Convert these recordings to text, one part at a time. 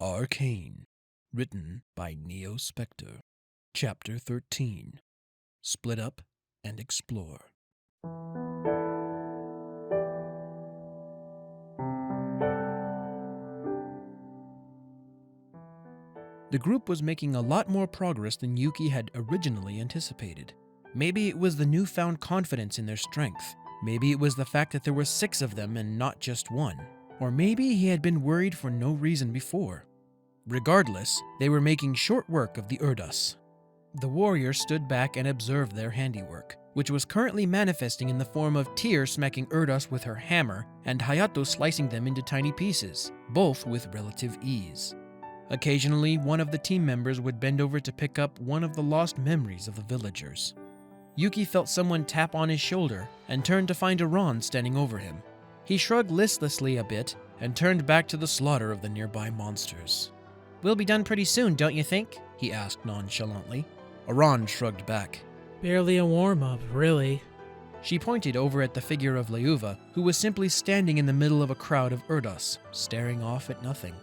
Arcane, written by Neospector. Chapter 13. Split Up and Explore. The group was making a lot more progress than Yuuki had originally anticipated. Maybe it was the newfound confidence in their strength. Maybe it was the fact that there were 6 of them and not just 1. Or maybe he had been worried for no reason before. Regardless, they were making short work of the Urdus. The warrior stood back and observed their handiwork, which was currently manifesting in the form of Tyr smacking Urdus with her hammer and Hayato slicing them into tiny pieces, both with relative ease. Occasionally, one of the team members would bend over to pick up one of the lost memories of the villagers. Yuuki felt someone tap on his shoulder and turned to find Aran standing over him. He shrugged listlessly a bit and turned back to the slaughter of the nearby monsters. "We'll be done pretty soon, don't you think?" he asked nonchalantly. Aran shrugged back. "Barely a warm-up, really." She pointed over at the figure of Liuva, who was simply standing in the middle of a crowd of Urdus, staring off at nothing.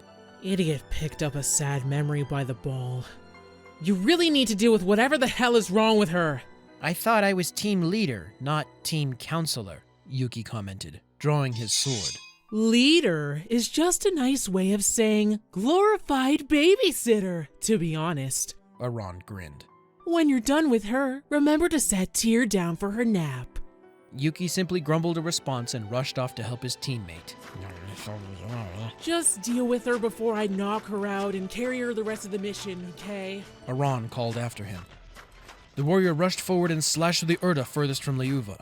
Idiot picked up a sad memory by the ball. You really need to deal with whatever the hell is wrong with her. "I thought I was team leader, not team counselor," Yuuki commented, drawing his sword. Leader is just a nice way of saying glorified babysitter, to be honest. Aran grinned. When you're done with her, remember to set Tyr down for her nap. Yuuki simply grumbled a response and rushed off to help his teammate. Just deal with her before I knock her out and carry her the rest of the mission, okay? Aran called after him. The warrior rushed forward and slashed the Urda furthest from Liuva.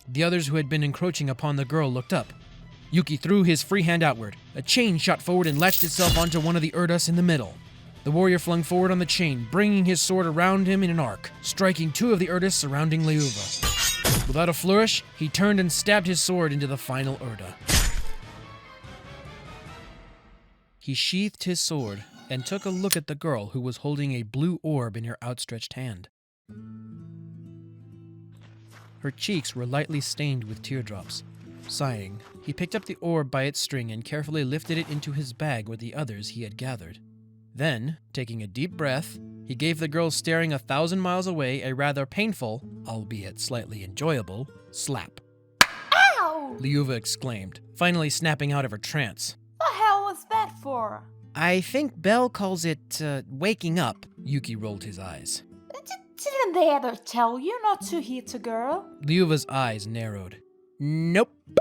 The others who had been encroaching upon the girl looked up. Yuuki threw his free hand outward. A chain shot forward and latched itself onto one of the Urdus in the middle. The warrior flung forward on the chain, bringing his sword around him in an arc, striking 2 of the Urdus surrounding Liuva. Without a flourish, he turned and stabbed his sword into the final Urda. He sheathed his sword and took a look at the girl who was holding a blue orb in her outstretched hand. Her cheeks were lightly stained with teardrops. Sighing, he picked up the orb by its string and carefully lifted it into his bag with the others he had gathered. Then, taking a deep breath, he gave the girl staring 1,000 miles away a rather painful, albeit slightly enjoyable, slap. Ow! Liuva exclaimed, finally snapping out of her trance. The hell was that for? "I think Belle calls it, waking up." Yuuki rolled his eyes. Didn't they ever tell you not to hit a girl? Liuva's eyes narrowed. "Nope."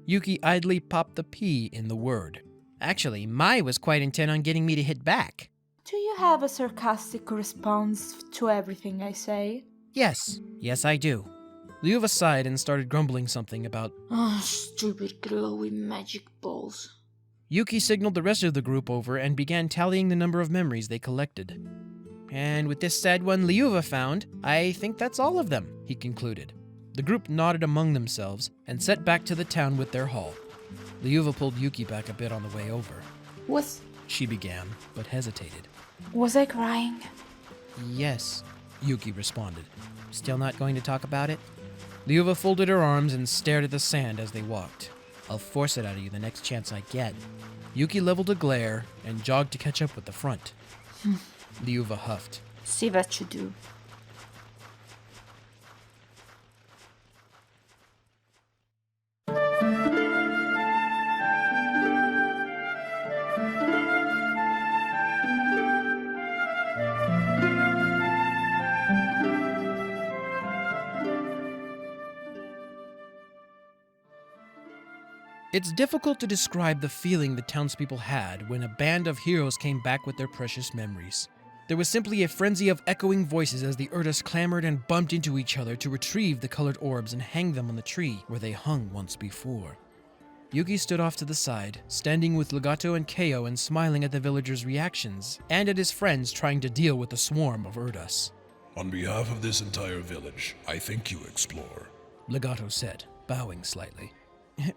Yuuki idly popped the P in the word. "Actually, Mai was quite intent on getting me to hit back." Do you have a sarcastic response to everything I say? Yes, I do." Liuva sighed and started grumbling something about, Oh, stupid girl with magic balls. Yuuki signaled the rest of the group over and began tallying the number of memories they collected. "And with this sad one Liuva found, I think that's all of them," he concluded. The group nodded among themselves and set back to the town with their haul. Liuva pulled Yuuki back a bit on the way over. She began, but hesitated. Was I crying? "Yes," Yuuki responded. "Still not going to talk about it?" Liuva folded her arms and stared at the sand as they walked. "I'll force it out of you the next chance I get." Yuuki leveled a glare and jogged to catch up with the front. Liuva huffed. See what you do. It's difficult to describe the feeling the townspeople had when a band of heroes came back with their precious memories. There was simply a frenzy of echoing voices as the Urdus clamored and bumped into each other to retrieve the colored orbs and hang them on the tree where they hung once before. Yuuki stood off to the side, standing with Legato and Ko and smiling at the villagers' reactions, and at his friends trying to deal with the swarm of Urdus. "On behalf of this entire village, I think you explore," Legato said, bowing slightly.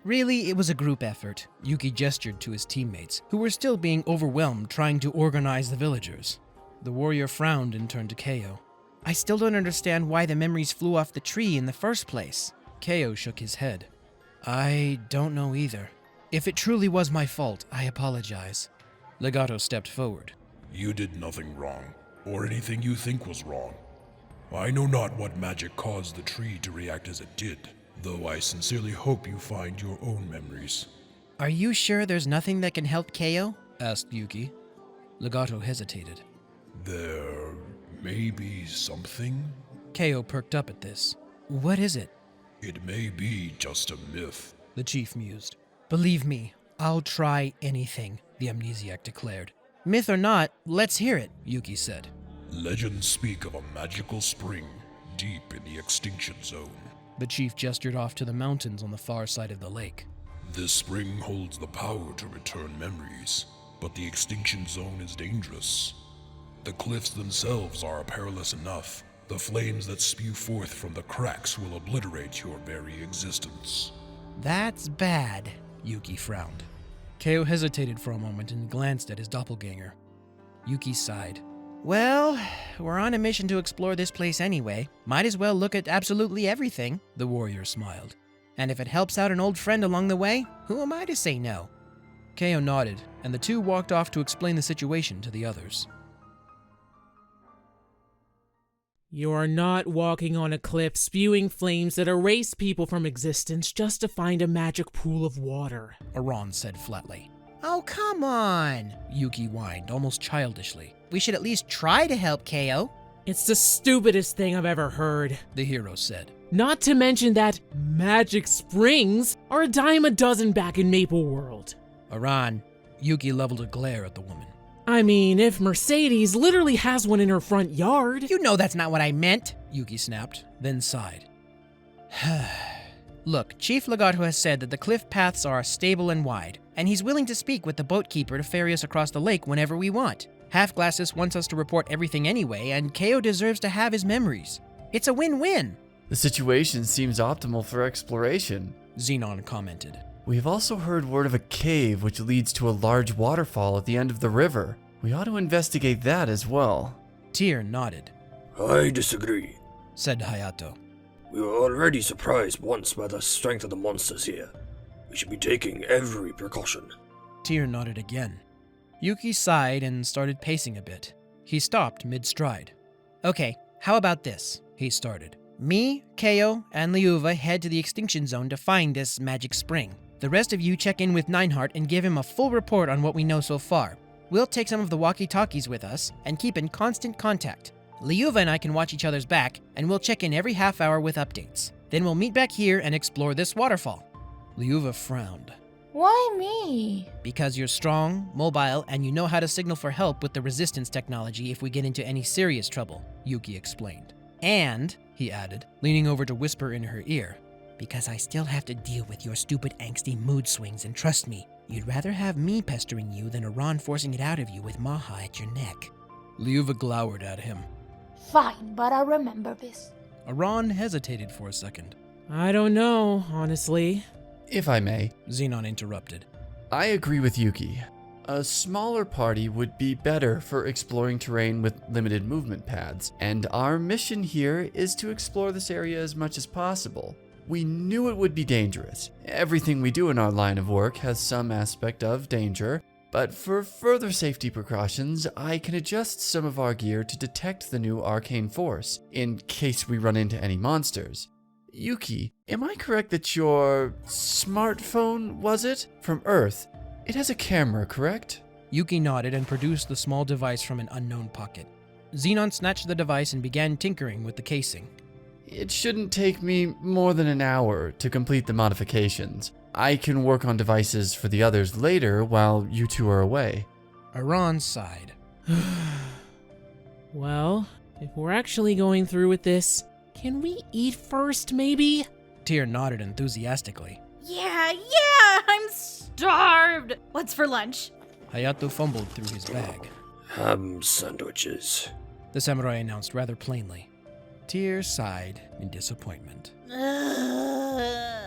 "Really, it was a group effort," Yuuki gestured to his teammates, who were still being overwhelmed trying to organize the villagers. The warrior frowned and turned to Ko. "I still don't understand why the memories flew off the tree in the first place." Ko shook his head. "I don't know either. If it truly was my fault, I apologize." Legato stepped forward. You did nothing wrong, or anything you think was wrong. I know not what magic caused the tree to react as it did, though I sincerely hope you find your own memories. Are you sure there's nothing that can help Kayo? Asked Yuuki. Legato hesitated. There may be something? Kayo perked up at this. What is it? It may be just a myth. The chief mused. Believe me, I'll try anything, the amnesiac declared. Myth or not, let's hear it, Yuuki said. Legends speak of a magical spring deep in the extinction zone. The chief gestured off to the mountains on the far side of the lake. This spring holds the power to return memories, but the extinction zone is dangerous. The cliffs themselves are perilous enough. The flames that spew forth from the cracks will obliterate your very existence. That's bad, Yuuki frowned. Kayo hesitated for a moment and glanced at his doppelganger. Yuuki sighed. Well, we're on a mission to explore this place anyway. Might as well look at absolutely everything, the warrior smiled. And if it helps out an old friend along the way, who am I to say no? Kayo nodded, and the two walked off to explain the situation to the others. You are not walking on a cliff spewing flames that erase people from existence just to find a magic pool of water, Aran said flatly. Oh, come on, Yuuki whined, almost childishly. We should at least try to help Kayo. It's the stupidest thing I've ever heard. The hero said. Not to mention that magic springs are a dime a dozen back in Maple World. Aran, Yuuki leveled a glare at the woman. I mean, if Mercedes literally has one in her front yard. You know that's not what I meant, Yuuki snapped, then sighed. Look, Chief Legato has said that the cliff paths are stable and wide, and he's willing to speak with the boat keeper to ferry us across the lake whenever we want. Half Glasses wants us to report everything anyway, and Kayo deserves to have his memories. It's a win-win. The situation seems optimal for exploration, Xenon commented. We've also heard word of a cave which leads to a large waterfall at the end of the river. We ought to investigate that as well. Tyr nodded. I disagree, Said Hayato. We were already surprised once by the strength of the monsters here. We should be taking every precaution. Tyr nodded again. Yuuki sighed and started pacing a bit. He stopped mid-stride. Okay, how about this? He started. Me, Kayo, and Liuva head to the extinction zone to find this magic spring. The rest of you check in with Nineheart and give him a full report on what we know so far. We'll take some of the walkie-talkies with us and keep in constant contact. Liuva and I can watch each other's back, and we'll check in every half hour with updates. Then we'll meet back here and explore this waterfall. Liuva frowned. Why me? Because you're strong, mobile, and you know how to signal for help with the resistance technology if we get into any serious trouble, Yuuki explained. And, he added, leaning over to whisper in her ear, because I still have to deal with your stupid angsty mood swings, and trust me, you'd rather have me pestering you than Aran forcing it out of you with Maha at your neck. Liuva glowered at him. Fine, but I'll remember this. Aran hesitated for a second. I don't know, honestly. If I may, Xenon interrupted. I agree with Yuuki. A smaller party would be better for exploring terrain with limited movement paths, and our mission here is to explore this area as much as possible. We knew it would be dangerous. Everything we do in our line of work has some aspect of danger, but for further safety precautions, I can adjust some of our gear to detect the new arcane force, in case we run into any monsters. Yuuki, am I correct that your smartphone, was it? From Earth? It has a camera, correct? Yuuki nodded and produced the small device from an unknown pocket. Xenon snatched the device and began tinkering with the casing. It shouldn't take me more than an hour to complete the modifications. I can work on devices for the others later while you two are away. Aran sighed. Well, if we're actually going through with this, can we eat first, maybe? Tyr nodded enthusiastically. Yeah, I'm starved. What's for lunch? Hayato fumbled through his bag. Ham sandwiches. The samurai announced rather plainly. Tyr sighed in disappointment. Ugh.